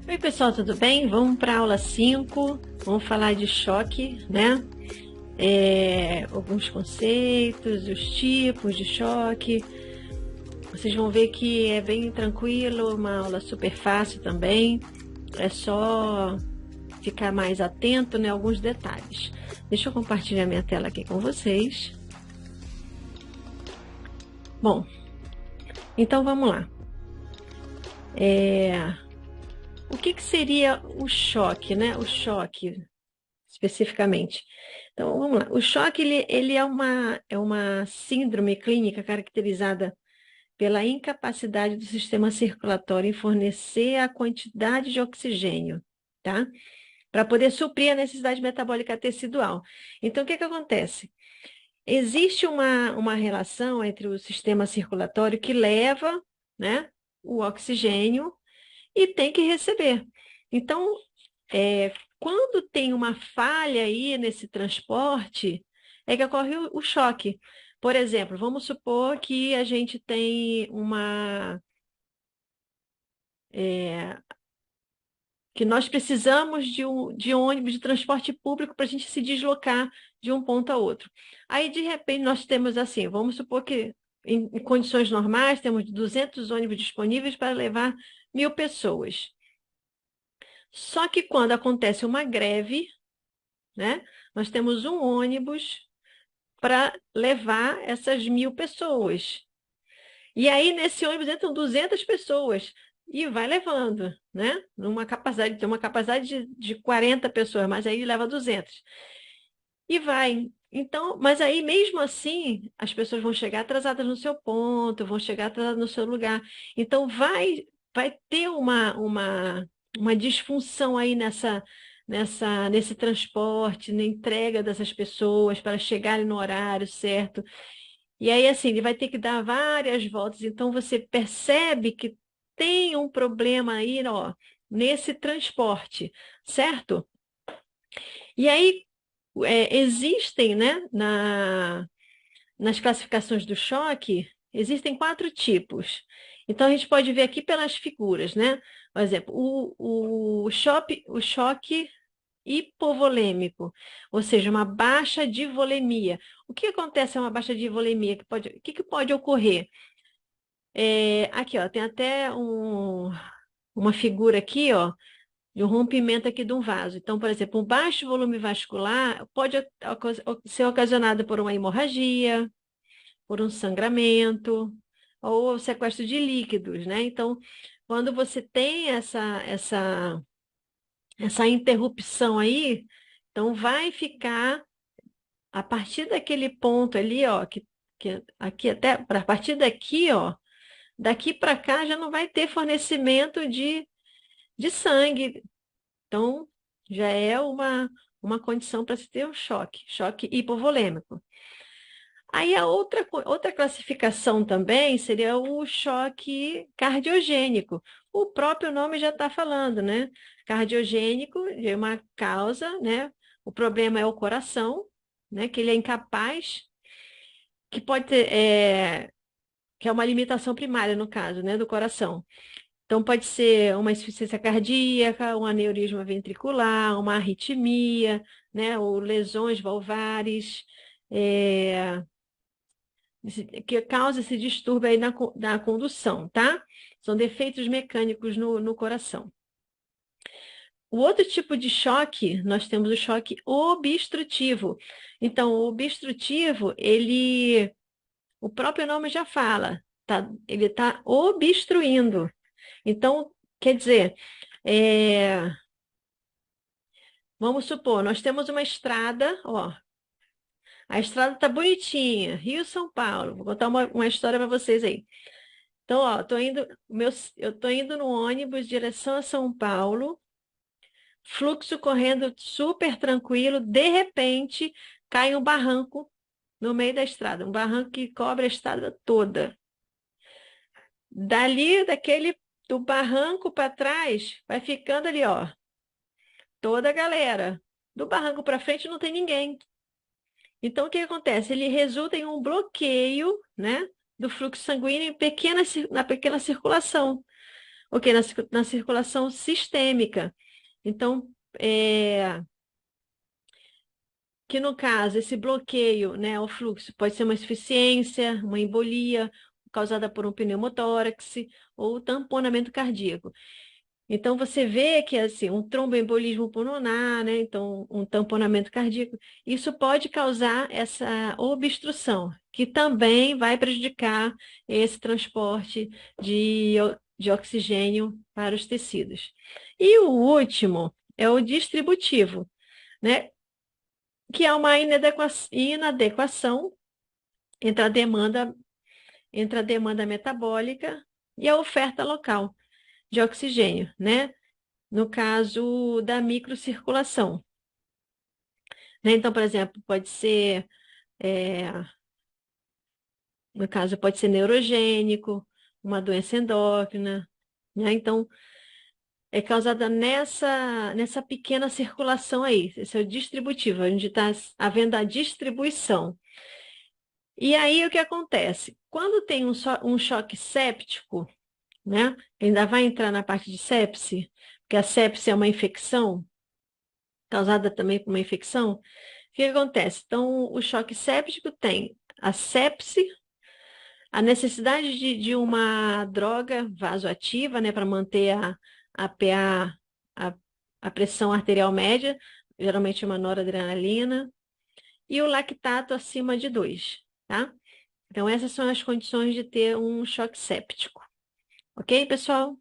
Oi, pessoal, tudo bem? Vamos para a aula 5. Vamos falar de choque, né? Alguns conceitos, os tipos de choque. Vocês vão ver que é bem tranquilo, uma aula super fácil também. É só ficar mais atento, né, a alguns detalhes. Deixa eu compartilhar minha tela aqui com vocês. Bom, então vamos lá. O que seria o choque, né? O choque, especificamente. Então, vamos lá. O choque, ele é uma síndrome clínica caracterizada pela incapacidade do sistema circulatório em fornecer a quantidade de oxigênio, tá? Para poder suprir a necessidade metabólica tecidual. Então, o que acontece? Existe uma relação entre o sistema circulatório que leva, né, o oxigênio e tem que receber. Então, quando tem uma falha aí nesse transporte, é que ocorre o choque. Por exemplo, vamos supor que a gente tem que nós precisamos de um ônibus de transporte público para a gente se deslocar de um ponto a outro. Aí, de repente, nós temos assim, vamos supor que em condições normais temos 200 ônibus disponíveis para levar 1.000 pessoas. Só que quando acontece uma greve, né, nós temos um ônibus para levar essas 1.000 pessoas. E aí, nesse ônibus entram 200 pessoas e vai levando, né? Tem uma capacidade de 40 pessoas, mas aí leva 200. E vai. Então, mas aí mesmo assim, as pessoas vão chegar atrasadas no seu ponto, vão chegar atrasadas no seu lugar. Então, vai ter uma disfunção aí nesse transporte, na entrega dessas pessoas para chegarem no horário certo. E aí, assim, ele vai ter que dar várias voltas. Então, você percebe que tem um problema aí, ó, nesse transporte, certo? E aí, existem, né, nas classificações do choque, existem 4 tipos. Então, a gente pode ver aqui pelas figuras, né? Por exemplo, o choque hipovolêmico, ou seja, uma baixa de volemia. O que acontece a uma baixa de volemia? O que pode ocorrer? Aqui, ó, tem até uma figura aqui, ó, de um rompimento aqui de um vaso. Então, por exemplo, um baixo volume vascular pode ser ocasionado por uma hemorragia, por um sangramento ou sequestro de líquidos, né? Então, quando você tem essa interrupção aí, então vai ficar a partir daquele ponto ali, ó, que aqui até a partir daqui, ó, daqui para cá já não vai ter fornecimento de sangue. Então, já é uma condição para se ter um choque hipovolêmico. Aí a outra classificação também seria o choque cardiogênico. O próprio nome já está falando, né? Cardiogênico é uma causa, né? O problema é o coração, né? Que ele é incapaz, que pode ter, que é uma limitação primária, no caso, né? Do coração. Então, pode ser uma insuficiência cardíaca, um aneurisma ventricular, uma arritmia, né? Ou lesões valvares. é, que causa esse distúrbio aí na condução, tá? São defeitos mecânicos no coração. O outro tipo de choque, nós temos o choque obstrutivo. Então, o obstrutivo, o próprio nome já fala, tá? Ele está obstruindo. Então, quer dizer, é, vamos supor, nós temos uma estrada, ó, a estrada está bonitinha, Rio-São Paulo. Vou contar uma história para vocês aí. Então, ó, eu tô indo no ônibus direção a São Paulo, fluxo correndo super tranquilo, de repente cai um barranco no meio da estrada, um barranco que cobre a estrada toda. Do barranco para trás, vai ficando ali, ó, toda a galera. Do barranco para frente não tem ninguém. Então, o que acontece? Ele resulta em um bloqueio, né, do fluxo sanguíneo na pequena circulação. Ok, na circulação sistêmica. Então, que no caso, esse bloqueio, né, ao fluxo pode ser uma insuficiência, uma embolia causada por um pneumotórax ou tamponamento cardíaco. Então, você vê que, assim, um tromboembolismo pulmonar, né? Então, um tamponamento cardíaco, isso pode causar essa obstrução, que também vai prejudicar esse transporte de oxigênio para os tecidos. E o último é o distributivo, né? Que é uma inadequação entre a demanda metabólica e a oferta local de oxigênio, né? No caso da microcirculação, né? Então, por exemplo, pode ser, é, no caso, pode ser neurogênico, uma doença endócrina, né? Então, é causada nessa pequena circulação aí. Esse é o distributivo, a gente está havendo a distribuição. E aí, o que acontece? Quando tem um choque séptico, né? Ainda vai entrar na parte de sepse, porque a sepse é uma infecção, causada também por uma infecção. O que acontece? Então, o choque séptico tem a sepse, a necessidade de uma droga vasoativa, né, para manter a PA, a, a pressão arterial média, geralmente uma noradrenalina, e o lactato acima de 2, tá? Então, essas são as condições de ter um choque séptico. Ok, pessoal?